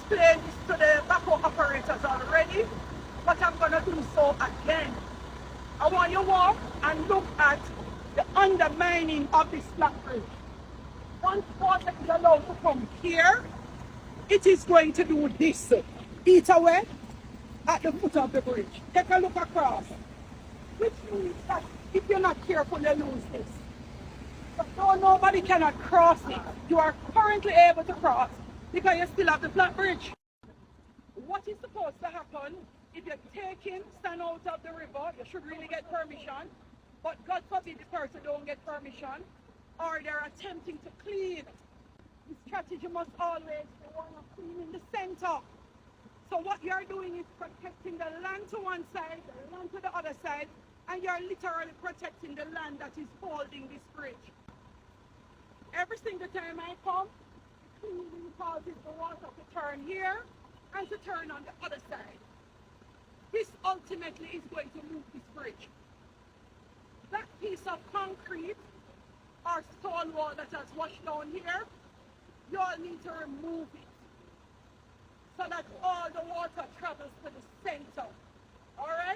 explained this to the backhoe operators already, but I'm going to do so again. I want you to walk and look at the undermining of this flat bridge. Once water is allowed to come here, it is going to do this. Eat away at the foot of the bridge. Take a look across. Which means that if you're not careful, you lose this. But though nobody cannot cross it, you are currently able to cross because you still have the flat bridge. What is supposed to happen if you're taking sand out of the river, you should really get permission, but God forbid the person don't get permission, or they're attempting to clean. The strategy must always be one of cleaning the center. So what you're doing is protecting the land to one side, the land to the other side, and you're literally protecting the land that is holding this bridge. Every single time I come, the cleaning causes the water to turn here and to turn on the other side. This ultimately is going to move this bridge. That piece of concrete or stone wall that has washed down here, you all need to remove it so that all the water travels to the center. All right?